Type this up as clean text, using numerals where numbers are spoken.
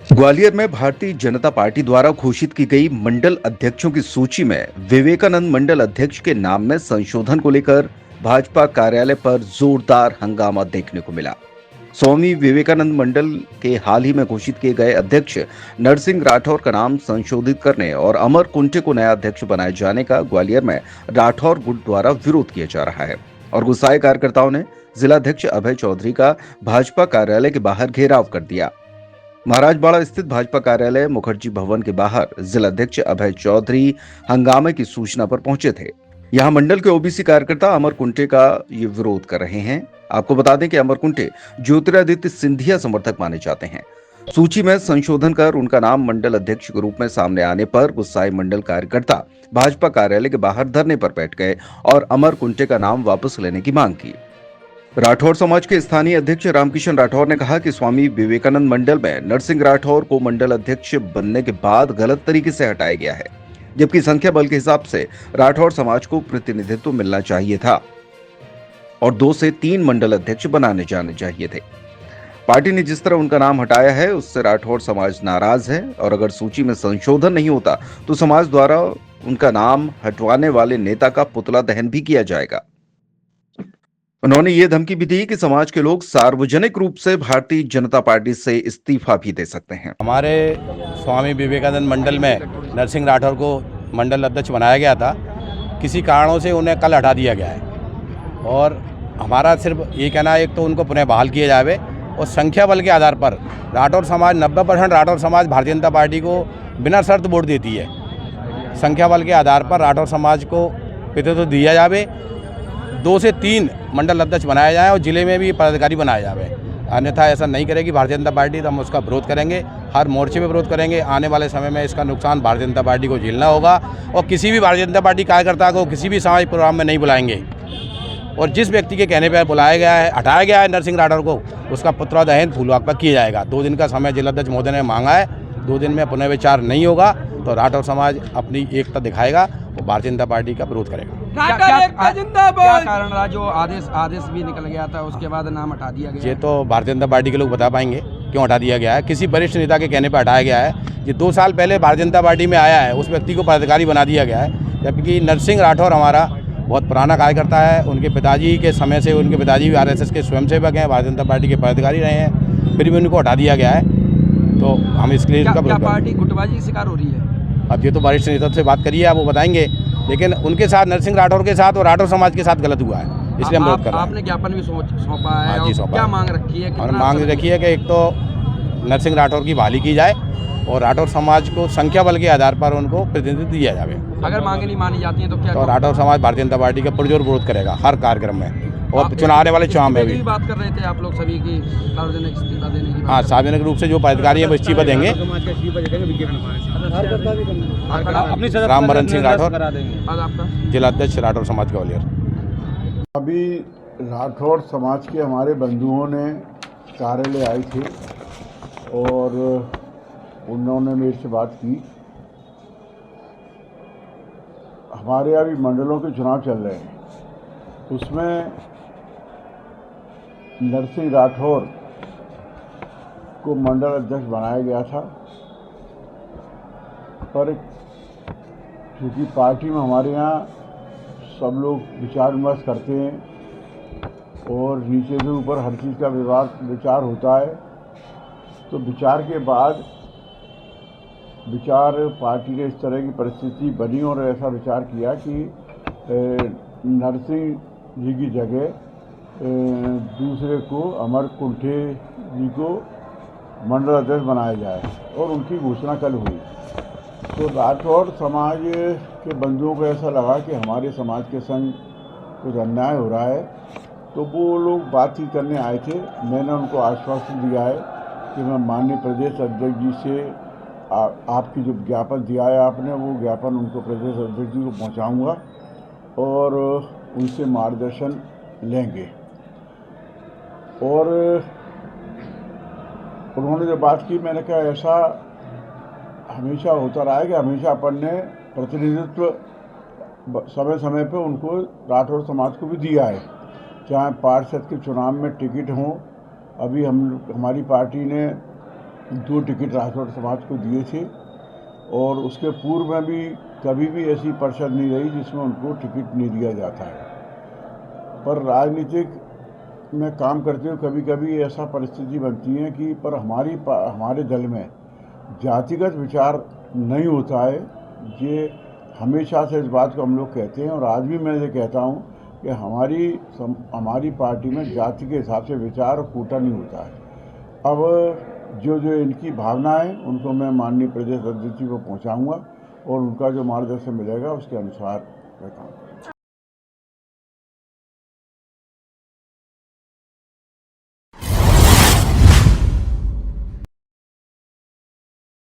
ग्वालियर में भारतीय जनता पार्टी द्वारा घोषित की गई मंडल अध्यक्षों की सूची में विवेकानंद मंडल अध्यक्ष के नाम में संशोधन को लेकर भाजपा कार्यालय पर जोरदार हंगामा देखने को मिला। स्वामी विवेकानंद मंडल के हाल ही में घोषित किए गए अध्यक्ष नरसिंह राठौर का नाम संशोधित करने और अमर कुंटे को नया अध्यक्ष बनाए जाने का ग्वालियर में राठौर गुट द्वारा विरोध किया जा रहा है और गुस्साए कार्यकर्ताओं ने जिलाध्यक्ष अभय चौधरी का भाजपा कार्यालय के बाहर घेराव कर दिया। महाराजबाड़ा स्थित भाजपा कार्यालय मुखर्जी भवन के बाहर जिलाध्यक्ष अभय चौधरी हंगामे की सूचना पर पहुंचे थे। यहां मंडल के ओबीसी कार्यकर्ता अमर कुंटे का ये विरोध कर रहे हैं। आपको बता दें कि अमर कुंटे ज्योतिरादित्य सिंधिया समर्थक माने जाते हैं। सूची में संशोधन कर उनका नाम मंडल अध्यक्ष के रूप में सामने आने पर गुस्साए मंडल कार्यकर्ता भाजपा कार्यालय के बाहर धरने पर बैठ गए और अमर कुंटे का नाम वापस लेने की मांग की। राठौर समाज के स्थानीय अध्यक्ष रामकिशन राठौर ने कहा कि स्वामी विवेकानंद मंडल में नरसिंह राठौर को मंडल अध्यक्ष बनने के बाद गलत तरीके से हटाया गया है, जबकि संख्या बल के हिसाब से राठौर समाज को प्रतिनिधित्व मिलना चाहिए था और 2 से 3 मंडल अध्यक्ष बनाने जाने चाहिए थे। पार्टी ने जिस तरह उनका नाम हटाया है उससे राठौर समाज नाराज है और अगर सूची में संशोधन नहीं होता तो समाज द्वारा उनका नाम हटवाने वाले नेता का पुतला दहन भी किया जाएगा। उन्होंने ये धमकी भी दी कि समाज के लोग सार्वजनिक रूप से भारतीय जनता पार्टी से इस्तीफा भी दे सकते हैं। हमारे स्वामी विवेकानंद मंडल में नरसिंह राठौर को मंडल अध्यक्ष बनाया गया था, किसी कारणों से उन्हें कल हटा दिया गया है और हमारा सिर्फ ये कहना है, एक तो उनको पुनः बहाल किया जाए और संख्या बल के आधार पर राठौर समाज 90% राठौर समाज भारतीय जनता पार्टी को बिना शर्त वोट देती है। संख्या बल के आधार पर राठौर समाज को प्रतिनिधित्व दिया जाए, 2 से 3 मंडल अध्यक्ष बनाया जाए और जिले में भी पदाधिकारी बनाया जाए। अन्यथा ऐसा नहीं करेगी भारतीय जनता पार्टी, तो हम उसका विरोध करेंगे, हर मोर्चे पे विरोध करेंगे। आने वाले समय में इसका नुकसान भारतीय जनता पार्टी को झेलना होगा और किसी भी भारतीय जनता पार्टी कार्यकर्ता को किसी भी सामाजिक प्रोग्राम में नहीं बुलाएंगे और जिस व्यक्ति के कहने पर बुलाया गया है, हटाया गया है नरसिंह राठौर को, उसका पुतला दहन फूलबाग पर किया जाएगा। 2 दिन का समय जिलाध्यक्ष महोदय ने मांगा है, 2 दिन में पुनर्विचार नहीं होगा तो राठौर समाज अपनी एकता दिखाएगा और भारतीय जनता पार्टी का विरोध करेगा। क्या कारण रहा जो आदेश भी निकल गया था, उसके बाद नाम हटा दिया गया? ये तो भारतीय जनता पार्टी के लोग बता पाएंगे क्यों हटा दिया गया है। किसी वरिष्ठ नेता के कहने पर हटाया गया है। ये 2 साल पहले भारतीय जनता पार्टी में आया है, उस व्यक्ति को पदाधिकारी बना दिया गया है, जबकि नरसिंह राठौर हमारा बहुत पुराना कार्यकर्ता है। उनके पिताजी के समय से, उनके पिताजी भी आरएसएस के स्वयंसेवक हैं, भारतीय जनता पार्टी के पदाधिकारी रहे हैं, फिर भी उनको हटा दिया गया है। तो हम इसके लिए क्या पार्टी गुटबाजी की शिकार हो रही है? अब ये तो वरिष्ठ नेता से बात करिए, आप वो बताएंगे, लेकिन उनके साथ नरसिंह राठौर के साथ और राठौर समाज के साथ गलत हुआ है, इसलिए हम विरोध कर रहे हैं। आपने ज्ञापन भी सौंपा है? हाँ जी, सौंपा। क्या मांग रखी है? और मांग रखी है कि एक तो नरसिंह राठौर की बहाली की जाए और राठौर समाज को संख्या बल के आधार पर उनको प्रतिनिधित्व दिया जाए। अगर मांगे नहीं मानी जाती हैं तो क्या? तो राठौर समाज भारतीय जनता पार्टी का पुरजोर विरोध करेगा हर कार्यक्रम में और चुनाव आने वाले चुनाव में भी। बात कर रहे थे आप लोग सभी की सार्वजनिक इस्तीफा देने की? हाँ, सार्वजनिक रूप से जो पदाधिकारी है वो इस्तीफा देंगे। रामबरन सिंह राठौर, जिलाध्यक्ष राठौर समाज ग्वालियर। अभी राठौर समाज के हमारे बंधुओं ने कार्यालय आई थी और उन्होंने मेरे से बात की। हमारे अभी मंडलों के चुनाव चल रहे हैं, उसमें नरसिंह राठौर को मंडल अध्यक्ष बनाया गया था, पर क्योंकि पार्टी में हमारे यहाँ सब लोग विचार विमर्श करते हैं और नीचे से ऊपर हर चीज़ का विचार होता है, तो विचार के बाद पार्टी ने इस तरह की परिस्थिति बनी और ऐसा विचार किया कि नरसिंह जी की जगह दूसरे को अमर कुंटे जी को मंडल अध्यक्ष बनाया जाए और उनकी घोषणा कल हुई। तो राठौर समाज के बंधुओं को ऐसा लगा कि हमारे समाज के संग कुछ अन्याय हो रहा है, तो वो लोग बातचीत करने आए थे। मैंने उनको आश्वासन दिया है कि मैं माननीय प्रदेश अध्यक्ष जी से आपकी जो ज्ञापन दिया है आपने, वो ज्ञापन उनको प्रदेश अध्यक्ष जी को पहुँचाऊँगा और उनसे मार्गदर्शन लेंगे। और उन्होंने जो बात की, मैंने कहा ऐसा हमेशा होता रहा है कि हमेशा अपन ने प्रतिनिधित्व समय समय पे उनको राठौर समाज को भी दिया है, चाहे पार्षद के चुनाव में टिकट हों। अभी हमारी पार्टी ने 2 टिकट राठौड़ समाज को दिए थे और उसके पूर्व में भी कभी भी ऐसी परिषद नहीं रही जिसमें उनको टिकट नहीं दिया जाता है। पर राजनीतिक में काम करते हुए कभी कभी ऐसा परिस्थिति बनती है कि पर हमारे दल में जातिगत विचार नहीं होता है। ये हमेशा से इस बात को हम लोग कहते हैं और आज भी मैं ये कहता हूँ कि हमारी पार्टी में जाति के हिसाब से विचार और कूटा नहीं होता है। अब जो इनकी भावना है उनको मैं माननीय प्रदेश अध्यक्ष जी को पहुँचाऊँगा और उनका जो मार्गदर्शन मिलेगा उसके अनुसार मैं काम करूँगा।